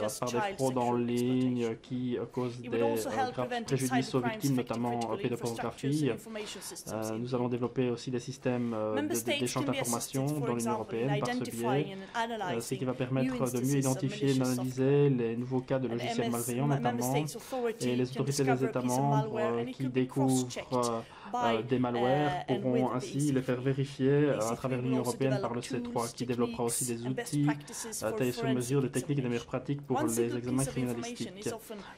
as par des child fraudes en sexual ligne exploitation. qui causent It des would also help graves prevent préjudices aux cybercrimes victimes, affecting notamment critical pédopornographie. infrastructures and information systems in Nous allons développer aussi des systèmes Member States d'échange can be assisted, d'informations for dans l'Union example, in européenne par ce identifying biais, and ce qui analyzing va permettre new de instances mieux of identifier et malicious d'analyser les nouveaux cas de And logiciels MS malveillants Member notamment, States authority et les can autorités des discover a États piece of membres malware and it qui could be cross-checked découvrent des malwares pourront ainsi les faire vérifier à travers l'Union européenne par le C3, qui développera aussi des outils taillés sur mesure, des techniques et des meilleures pratiques pour les examens criminalistiques.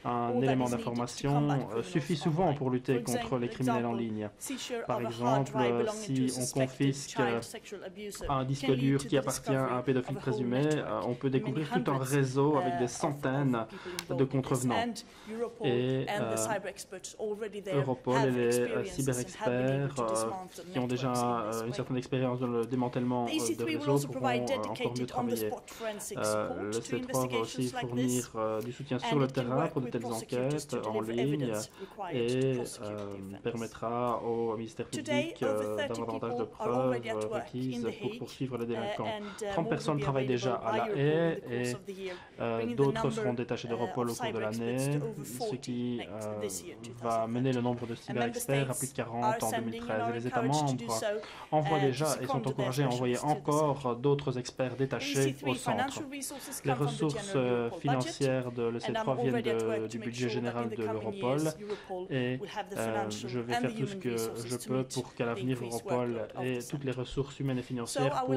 Un élément d'information suffit souvent pour lutter contre les criminels en ligne. Par exemple, si on confisque un disque dur qui appartient à un pédophile présumé, on peut découvrir tout un réseau avec des centaines de contrevenants. Et Europol et les cyberexperts qui ont déjà une certaine expérience dans le démantèlement de réseaux pourront encore mieux travailler. Le C3 va aussi fournir du soutien sur le terrain pour de telles enquêtes en ligne et permettra au ministère public d'avoir davantage de preuves requises pour poursuivre les délinquants. 30 personnes travaillent déjà à La Haye et d'autres seront détachées d'Europol au cours de l'année, ce qui va mener le nombre de cyberexperts à plus de 40 en 2013. Et les États membres envoient déjà et sont encouragés à envoyer encore d'autres experts détachés au centre. Les ressources financières de l'EC3 viennent du budget général de l'Europol et je vais faire tout ce que je peux pour qu'à l'avenir Europol ait toutes les ressources humaines et financières pour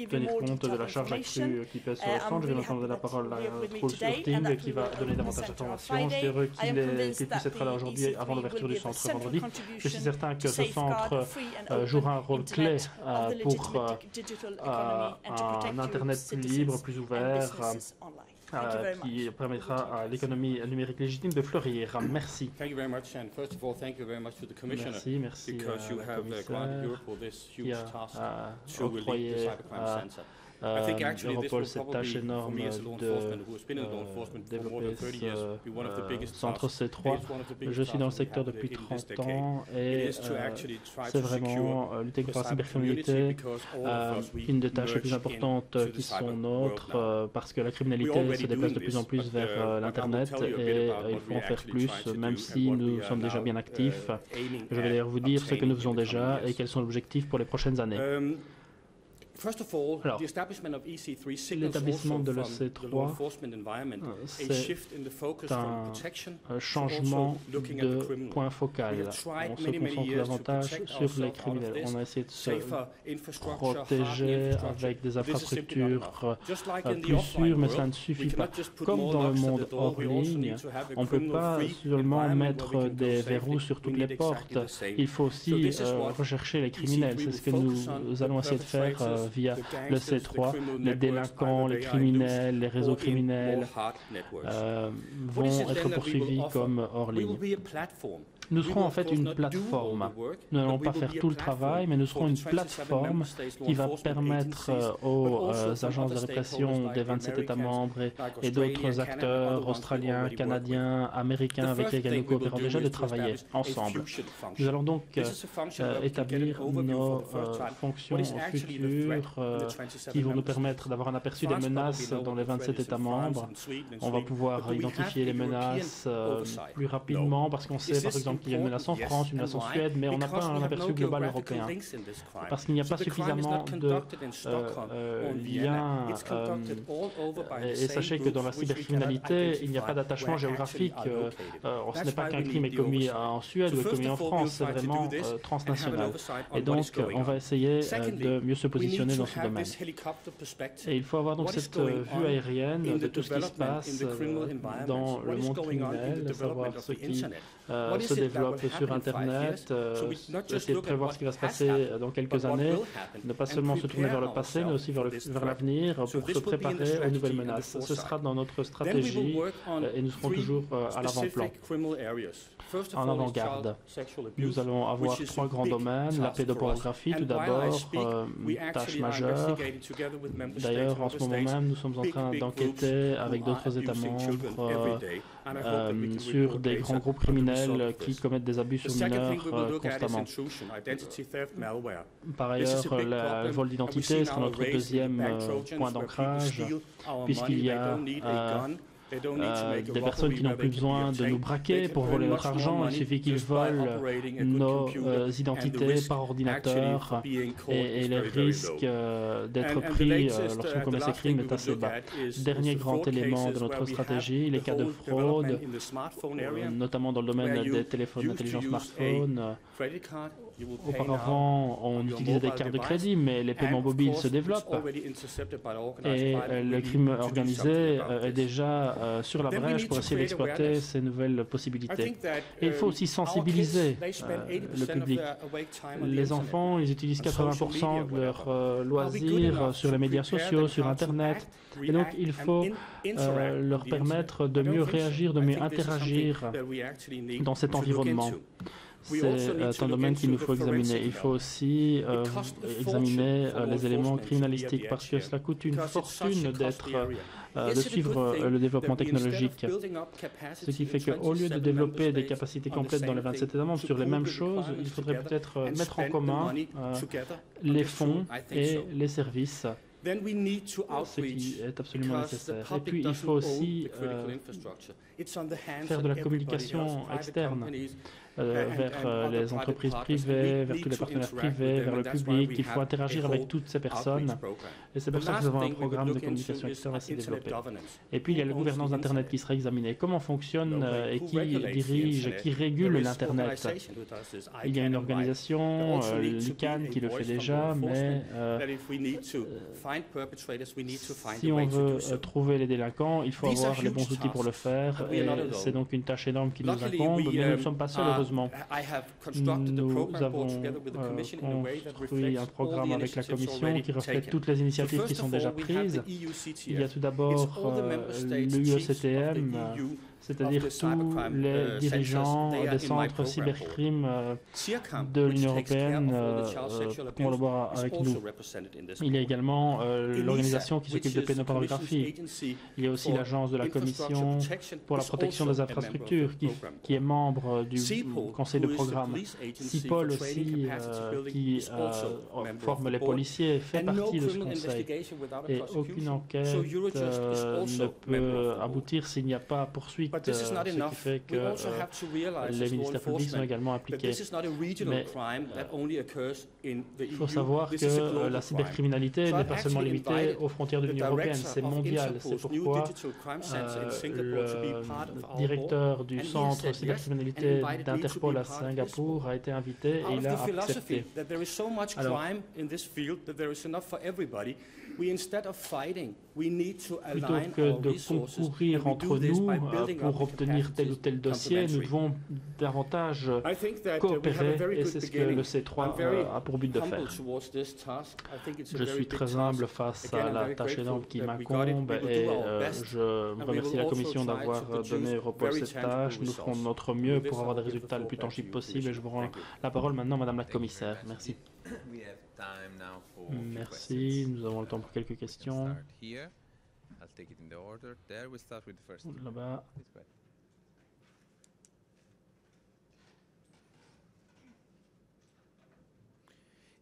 tenir compte de la charge accrue qui pèse sur le centre. Je vais maintenant donner la parole à Truls Hurting qui va donner davantage d'informations. Je suis heureux qu'il puisse être là aujourd'hui avant l'ouverture du centre vendredi. Je suis certain que ce centre jouera un rôle clé pour un Internet plus libre, plus ouvert, qui permettra à l'économie numérique légitime de fleurir. Merci. Merci à la commissaire qui a octroyé Europol cette tâche énorme de développer ce centre C3. Je suis dans le secteur depuis 30 ans et c'est vraiment lutter contre la cybercriminalité, une des tâches les plus importantes qui sont nôtres parce que la criminalité se déplace de plus en plus vers l'Internet et il faut en faire plus, même si nous sommes déjà bien actifs. Je vais d'ailleurs vous dire ce que nous faisons déjà et quels sont les objectifs pour les prochaines années. Alors, l'établissement de l'EC3, c'est un changement de point focal. On se concentre davantage sur les criminels. On a essayé de se protéger avec des infrastructures plus sûres, mais cela ne suffit pas. Comme dans le monde hors ligne, on ne peut pas seulement mettre des verrous sur toutes les portes. Il faut aussi rechercher les criminels. C'est ce que nous allons essayer de faire via le C3. Les délinquants, les criminels, les réseaux criminels vont être poursuivis comme hors ligne. Nous serons en fait une plateforme. Nous n'allons pas faire tout le travail, mais nous serons une plateforme qui va permettre aux agences de répression des 27 États membres et d'autres acteurs australiens, canadiens, américains avec lesquels nous coopérons déjà de travailler ensemble. Nous allons donc établir nos fonctions futures qui vont nous permettre d'avoir un aperçu des menaces dans les 27 États membres. On va pouvoir identifier les menaces plus rapidement parce qu'on sait par exemple qu'il y a une menace en France, une menace en Suède, mais on n'a pas un aperçu global européen. Parce qu'il n'y a pas suffisamment de liens. Et sachez que dans la cybercriminalité, il n'y a pas d'attachement géographique. Ce n'est pas qu'un crime est commis en Suède ou est commis en France, c'est vraiment transnational. Et donc, on va essayer de mieux se positionner dans ce domaine. Et il faut avoir donc cette vue aérienne de tout ce qui se passe dans le monde criminel, savoir ce qui se développe sur Internet, essayer de prévoir ce qui va se passer dans quelques années, ne pas seulement se tourner vers le passé, mais aussi vers l'avenir pour se préparer aux nouvelles menaces. Ce sera dans notre stratégie et nous serons toujours à l'avant-plan, en avant-garde. Nous allons avoir 3 grands domaines. La pédopornographie, tout d'abord, tâche majeure. D'ailleurs, en ce moment même, nous sommes en train d'enquêter avec d'autres États membres sur des grands groupes criminels qui commettent des abus sur mineurs constamment. Par ailleurs, le vol d'identité sera notre deuxième point d'ancrage, puisqu'il y a des personnes qui n'ont plus besoin de nous braquer pour voler notre argent. Il suffit qu'ils volent nos identités par ordinateur et les risques d'être pris lorsqu'on commet ces crimes est assez bas. Dernier grand élément de notre stratégie, les cas de fraude, notamment dans le domaine des téléphones d'intelligence smartphone. Auparavant, on utilisait des cartes de crédit, mais les paiements mobiles se développent et le crime organisé est déjà sur la brèche pour essayer d'exploiter ces nouvelles possibilités. Et il faut aussi sensibiliser le public. Les enfants, ils utilisent 80% de leurs loisirs sur les médias sociaux, sur Internet, et donc il faut leur permettre de mieux réagir, de mieux interagir dans cet environnement. C'est un domaine qu'il nous faut examiner. Il faut aussi examiner les éléments criminalistiques parce que cela coûte une fortune de suivre le développement technologique. Ce qui fait qu'au lieu de développer des capacités complètes dans les 27 États membres sur les mêmes choses, il faudrait peut-être mettre en commun les fonds et les services, ce qui est absolument nécessaire. Et puis, il faut aussi faire de la communication externe vers les entreprises privées, vers tous les partenaires privés, vers le public. Il faut interagir avec toutes ces personnes. Et c'est pour ça que nous avons un programme de communication externe assez développé. Et puis, il y a la gouvernance d'Internet qui sera examinée. Comment fonctionne et qui dirige, qui régule l'Internet? Il y a une organisation, l'ICANN, qui le fait déjà, mais si on veut trouver les délinquants, il faut avoir les bons outils pour le faire. Et c'est donc une tâche énorme qui nous incombe, mais nous ne sommes pas seuls, heureusement. Nous avons construit un programme avec la Commission qui reflète toutes les initiatives qui sont déjà prises. Il y a tout d'abord l'UECTM, c'est-à-dire tous les dirigeants des centres cybercrimes de l'Union européenne collaborent avec nous. Il y a également l'organisation qui s'occupe de pédopornographie. Il y a aussi l'agence de la Commission pour la protection des infrastructures qui est membre du conseil de programme. CIPOL aussi, qui forme les policiers, fait partie de ce conseil. Et aucune enquête ne peut aboutir s'il n'y a pas poursuite. Ce qui fait que les ministères publics sont également impliqués. Mais il faut savoir que la cybercriminalité n'est pas seulement limitée aux frontières de l'Union européenne, c'est mondial. C'est pourquoi le directeur du centre cybercriminalité d'Interpol à Singapour a été invité et il a accepté. Alors, plutôt que de concourir entre nous pour obtenir tel ou tel dossier, nous devons davantage coopérer et c'est ce que le C3 a pour but de faire. Je suis très humble face à la tâche énorme qui m'incombe et je remercie la Commission d'avoir donné au Europol cette tâche. Nous ferons de notre mieux pour avoir des résultats le plus tangibles possible et je vous rends la parole maintenant, Madame la Commissaire. Merci. Merci. Nous avons le temps pour quelques questions. Là-bas.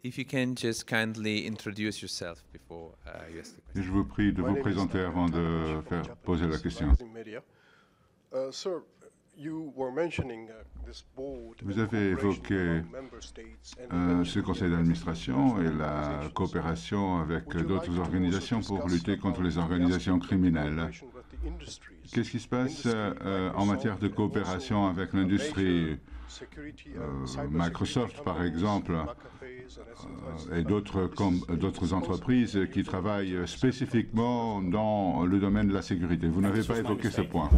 If you can just kindly introduce yourself before you ask the question. Je vous prie de vous présenter avant de faire poser la question. Vous avez évoqué ce conseil d'administration et la coopération avec d'autres organisations pour lutter contre les organisations criminelles. Qu'est-ce qui se passe en matière de coopération avec l'industrie? Microsoft, par exemple, et d'autres entreprises qui travaillent spécifiquement dans le domaine de la sécurité. Vous n'avez pas évoqué ce point.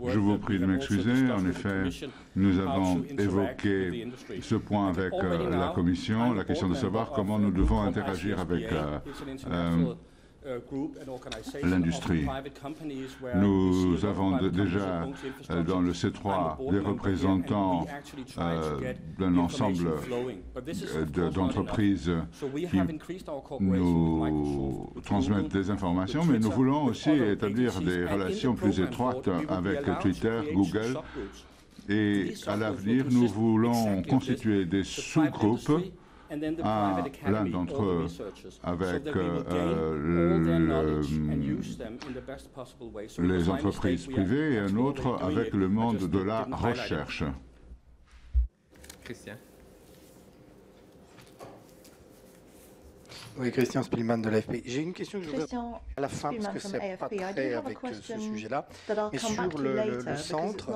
Je vous prie de m'excuser. En effet, nous avons évoqué ce point avec la Commission, la question de savoir comment nous devons interagir avec l'industrie. Nous avons déjà dans le C3 des représentants d'un ensemble d'entreprises qui nous transmettent des informations, mais nous voulons aussi établir des relations plus étroites avec Twitter, Google, et à l'avenir, nous voulons constituer des sous-groupes l'un d'entre eux avec les entreprises privées et un autre avec le monde de la recherche. Christian. Oui, Christian Spielmann de l'AFP. J'ai une question que je voudrais à la fin, parce que c'est pas très avec ce sujet-là, mais sur le centre,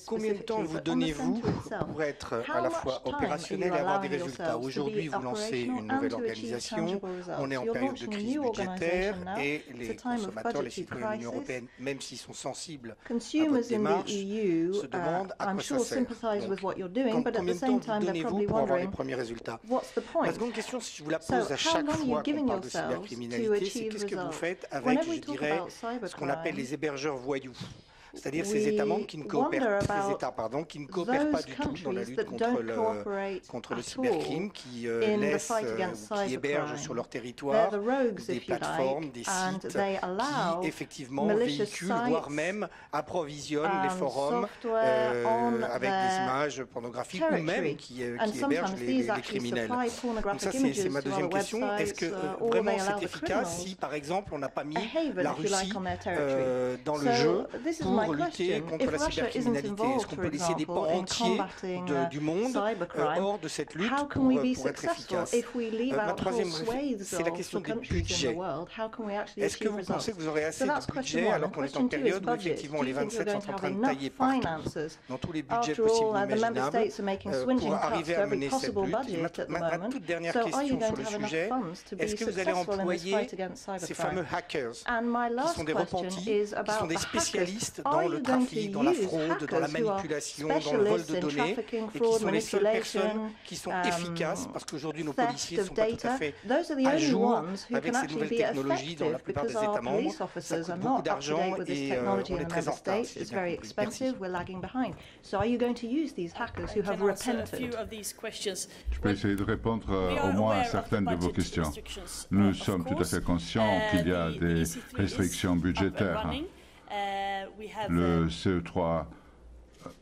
combien de temps vous donnez-vous pour être à la fois opérationnel et avoir des résultats? Aujourd'hui, vous lancez une nouvelle organisation, on est en période de crise budgétaire et les consommateurs, les citoyens de l'Union européenne, même s'ils sont sensibles à votre démarche, se demandent à quoi ça sert. Donc, combien de temps vous donnez-vous pour avoir les premiers résultats? La seconde question, si je vous la pose à chaque fois qu'on parle de cybercriminalité, c'est qu'est-ce que vous faites avec, je dirais, ce qu'on appelle les hébergeurs voyous, c'est-à-dire ces États membres qui ne coopèrent, qui ne coopèrent pas du tout dans la lutte contre le cybercrime, qui laissent ou qui hébergent sur leur territoire des plateformes, des sites qui effectivement véhiculent, voire même approvisionnent les forums avec des images pornographiques ou même qui hébergent les criminels. Donc ça, c'est ma deuxième question. Est-ce que vraiment c'est efficace si, par exemple, on n'a pas mis la Russie dans le jeu pour lutter contre la cybercriminalité? Est-ce qu'on peut laisser des pans entiers du monde hors de cette lutte pour être efficace? Ma troisième, c'est la question des budgets. Est-ce que vous pensez que vous aurez assez de budget alors qu'on est en période où effectivement les 27 sont en train de tailler partout, dans tous les budgets possibles et imaginables, pour arriver à mener cette lutte? Ma toute dernière question sur le sujet, est-ce que vous allez employer ces fameux hackers qui sont des repentis, qui sont des spécialistes dans le trafic, dans la fraude, dans la manipulation, dans le vol de données, et qui sont les seules personnes qui sont efficaces, parce qu'aujourd'hui nos policiers ne sont pas tout à fait à jour avec ces nouvelles technologies dans la plupart des États membres. Ça coûte beaucoup d'argent et on est très en retard. Si j'ai bien compris. Merci. Je peux essayer de répondre au moins à certaines de vos questions. Nous sommes tout à fait conscients qu'il y a des restrictions budgétaires. Le CE3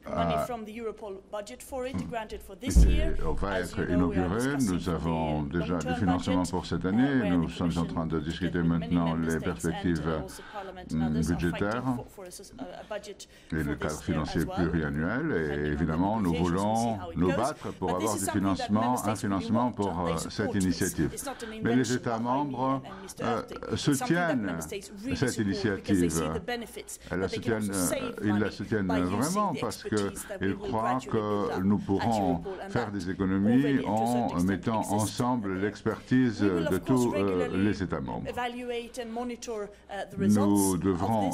va être inauguré. Nous avons déjà du financement pour cette année. Nous sommes en train de discuter maintenant les perspectives budgétaires et le cadre financier pluriannuel. Et évidemment, nous voulons nous battre pour avoir un financement pour cette initiative. Mais les États membres soutiennent cette initiative. Ils la soutiennent vraiment parce qu'ils croient que nous pourrons faire des économies en mettant ensemble l'expertise de tous les États membres. Nous devrons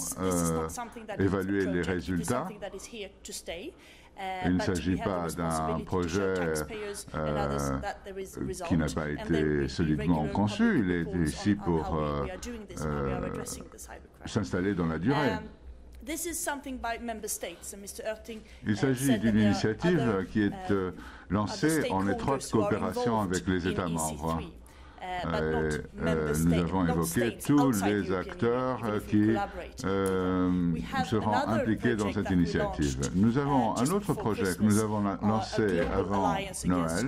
évaluer les résultats. Il ne s'agit pas d'un projet qui n'a pas été solidement conçu. Il est ici pour s'installer dans la durée. Il s'agit d'une initiative qui est lancée en étroite coopération avec les États membres. Nous avons évoqué tous les acteurs qui seront impliqués dans cette initiative. Nous avons un autre projet que nous avons lancé avant Noël,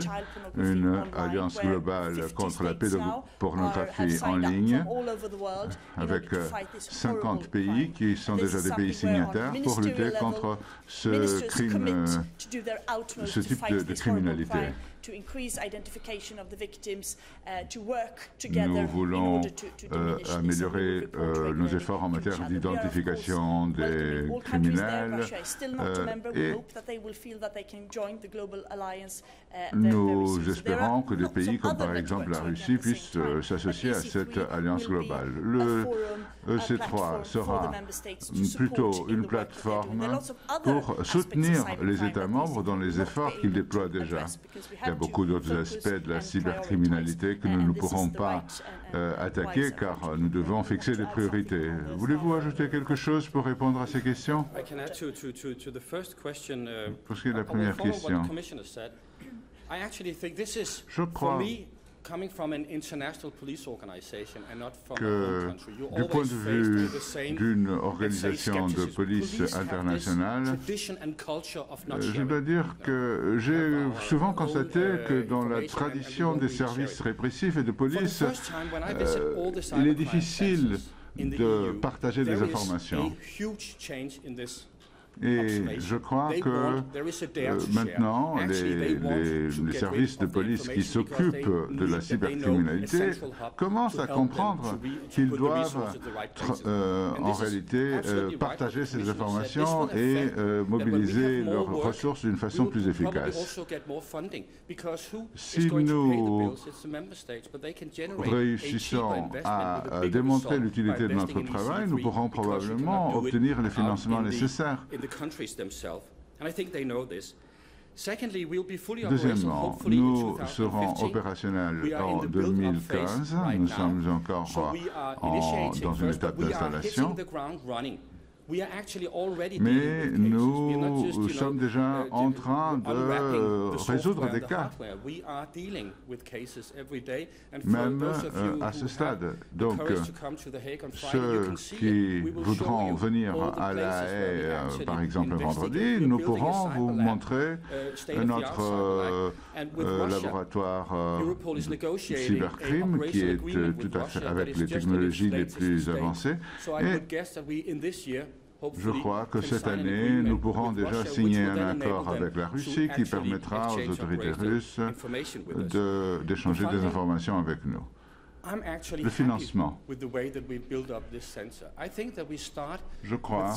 une alliance globale contre la pédopornographie en ligne, avec 50 pays qui sont déjà des pays signataires pour lutter contre ce type de criminalité. Nous voulons améliorer nos efforts en matière d'identification des criminels et nous espérons que des pays comme par exemple la Russie puissent s'associer à cette alliance globale. Le EC3 sera plutôt une plateforme pour soutenir les États membres dans les efforts qu'ils déploient déjà. Il y a beaucoup d'autres aspects de la cybercriminalité que nous ne pourrons pas attaquer car nous devons fixer des priorités. Voulez-vous ajouter quelque chose pour répondre à ces questions? Pour ce qui est de la première question, je crois que du point de vue d'une organisation de police internationale, je dois dire que j'ai souvent constaté que dans la tradition des services répressifs et de police, il est difficile de partager des informations. Et je crois que maintenant, les services de police qui s'occupent de la cybercriminalité commencent à comprendre qu'ils doivent en réalité partager ces informations et mobiliser leurs ressources d'une façon plus efficace. Si nous réussissons à démontrer l'utilité de notre travail, nous pourrons probablement obtenir les financements nécessaires. Deuxièmement, nous serons opérationnels en 2015. Nous sommes encore dans une étape d'installation. Mais nous sommes déjà en train de résoudre des cas, même à ce stade. Donc, ceux qui voudront venir à La Haye, par exemple, vendredi, nous pourrons vous montrer notre laboratoire cybercrime qui est tout à fait avec les technologies les plus avancées. Et je crois que cette année, nous pourrons déjà signer un accord avec la Russie qui permettra aux autorités russes d'échanger des informations avec nous. Le financement. Je crois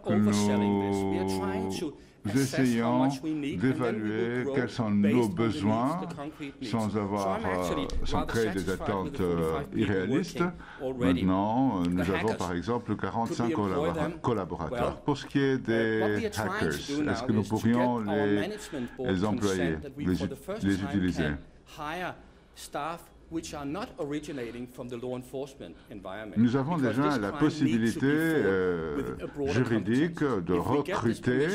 que nous essayons d'évaluer quels sont nos besoins sans créer des attentes irréalistes. Maintenant, nous avons par exemple 45 collaborateurs. Pour ce qui est des hackers, est-ce que nous pourrions les employer, les utiliser? Nous avons déjà la possibilité juridique de recruter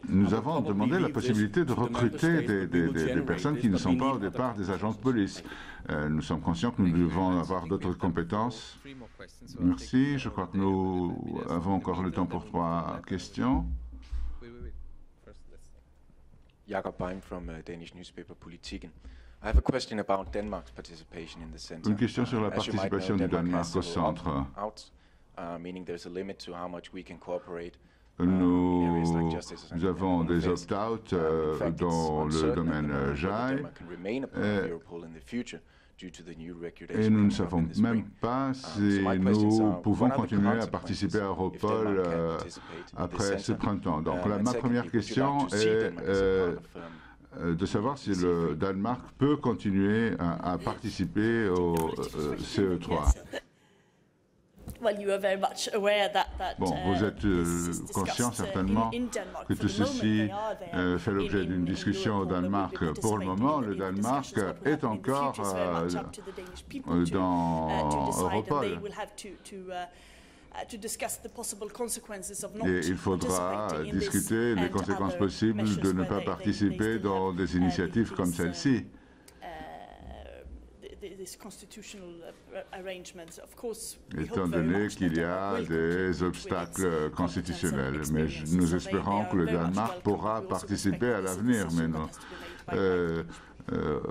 Nous avons demandé la possibilité de recruter des personnes qui ne sont pas au départ des agents de police. Nous sommes conscients que nous devons avoir d'autres compétences. Merci. Je crois que nous avons encore le temps pour 3 questions. Jakob Beim from Danish newspaper Politiken. I have a question about Denmark's participation in the center. Une question sur la participation du Danemark au centre. Meaning there's a limit to how much we can cooperate. Nous avons des opt-out dans le domaine JAI et nous ne savons même pas si nous pouvons continuer à participer à Europol après ce printemps. Donc ma première question est de savoir si le Danemark peut continuer à participer au CE3. Bon, vous êtes conscient certainement que tout ceci fait l'objet d'une discussion au Danemark. Pour le moment, le Danemark est encore dans Europol. Et il faudra discuter des conséquences possibles de ne pas participer dans des initiatives comme celle-ci. Étant donné qu'il y a des obstacles constitutionnels. Mais nous espérons que le Danemark pourra participer à l'avenir, mais nous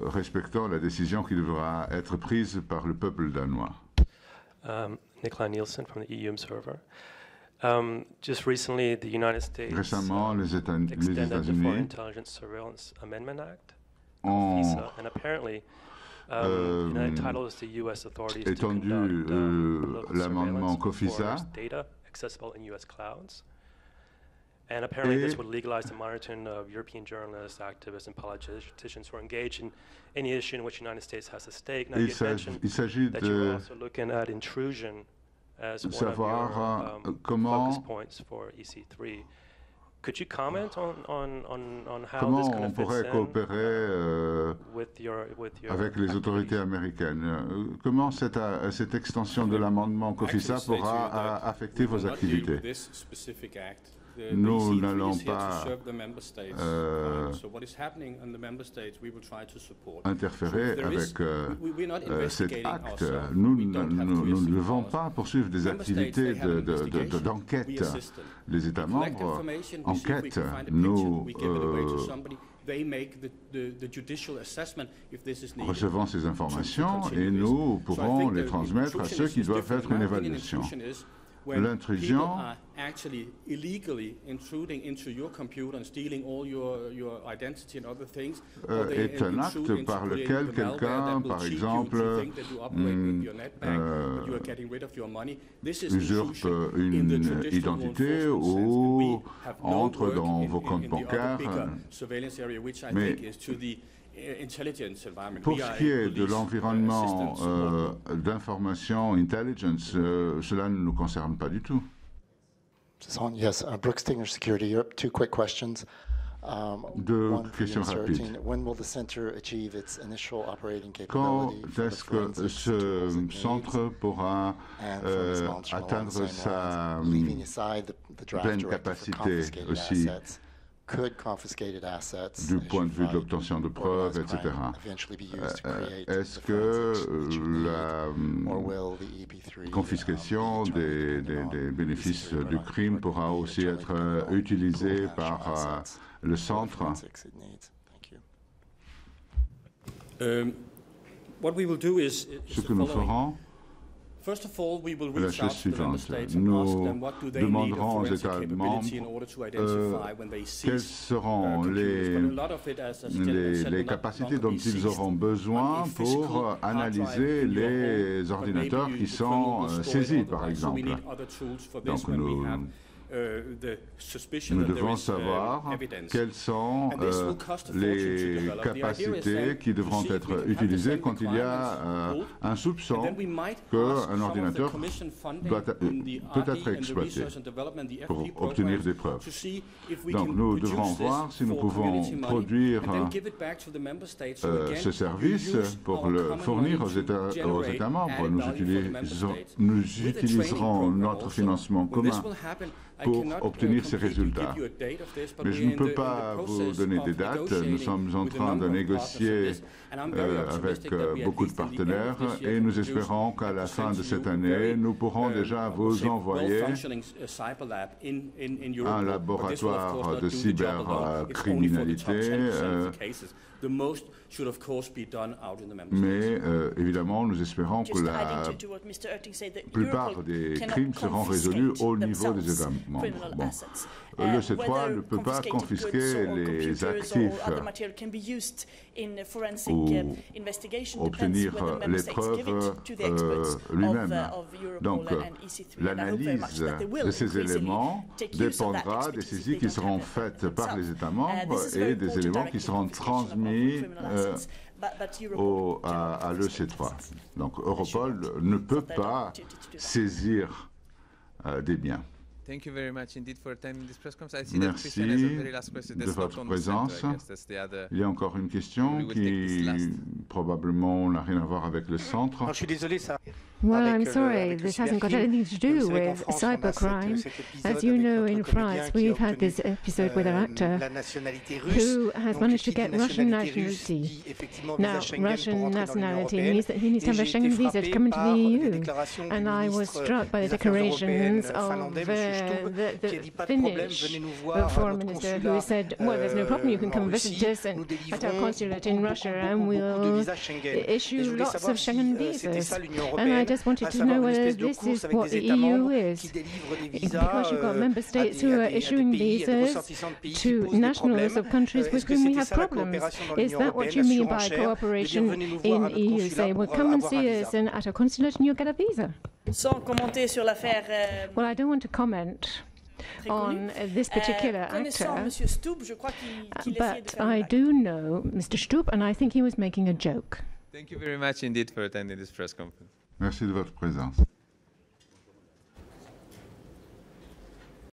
respectons la décision qui devra être prise par le peuple danois. Nikolai Nielsen from the EU Observer. Just recently, the United States récemment, les États-Unis Intelligence Surveillance Amendment Act, FISA, and apparently étendu l'amendement COFISA accessible in US clouds. And apparently this would legalize the monitoring of European journalists, activists, and politicians who are engaged in any issue in which the United States has a stake. Now, you mentioned that you're also looking at intrusion as one of your focus points for EC3. Could you comment on how this kind of fits in with your avec les autorités américaines? Comment cette extension de l'amendement COFISA pourra affecter vos activités? nous n'allons pas interférer avec cet acte. Nous ne devons pas poursuivre des activités d'enquête. Les États membres enquêtent. Nous recevons ces informations et nous pourrons les transmettre à ceux qui doivent faire une évaluation. L'intrusion est un acte par lequel quelqu'un, par exemple, usurpe une identité ou entre dans vos comptes bancaires. Mais pour ce qui est de l'environnement d'information, intelligence, cela ne nous concerne pas du tout. Yes, Brooks Stinger Security Europe. 2 quick questions. Deux questions rapides. Quand est-ce que ce centre pourra atteindre sa pleine capacité aussi du point de vue de l'obtention de preuves, etc. Est-ce que la confiscation des bénéfices du crime pourra aussi être utilisée par le centre? Ce que nous ferons, la chose suivante, nous demanderons aux États membres quelles seront les capacités dont ils auront besoin pour analyser les ordinateurs qui sont saisis, par exemple. Donc nous devons savoir quelles sont les capacités qui devront être utilisées quand il y a un soupçon qu'un ordinateur peut être exploité pour obtenir des preuves. Donc nous devrons voir si nous pouvons produire ce service pour le fournir aux États membres. Nous utiliserons notre financement commun pour obtenir ces résultats. Mais je ne peux pas vous donner des dates. Nous sommes en train de négocier avec beaucoup de partenaires et nous espérons qu'à la fin de cette année, nous pourrons déjà vous envoyer un laboratoire de cybercriminalité. Mais évidemment, nous espérons que la plupart des crimes seront résolus au niveau des États membres. Bon. Le C3 ne peut pas confisquer les actifs ou obtenir les preuves lui-même. Donc, l'analyse de ces éléments dépendra des saisies qui seront faites par les États membres et des éléments qui seront transmis à l'EC3. Donc, Europol ne peut pas saisir des biens. Merci de votre présence. Il y a encore une question qui probablement n'a rien à voir avec le centre. Je suis désolé, ça. Well, I'm sorry, this hasn't got anything to do with cybercrime. As you know, in France, we've had this episode with an actor who has managed to get Russian nationality. Now, Russian nationality means that he needs to have a Schengen visa to come into the EU. And I was struck by the declarations of the Finnish foreign minister who said, well, there's no problem, you can come visit us at our consulate in Russia and we'll issue lots of Schengen visas. And I just wanted to know whether this is what the EU is. Because you've got member states who are issuing visas to nationals of countries with whom we have problems. Is that what you mean by cooperation in EU? Say, well, come and see us at a consulate and you'll get a visa. Well, I don't want to comment on this particular actor, but I do know Mr. Stubb, and I think he was making a joke. Thank you very much indeed for attending this press conference. Merci de votre présence.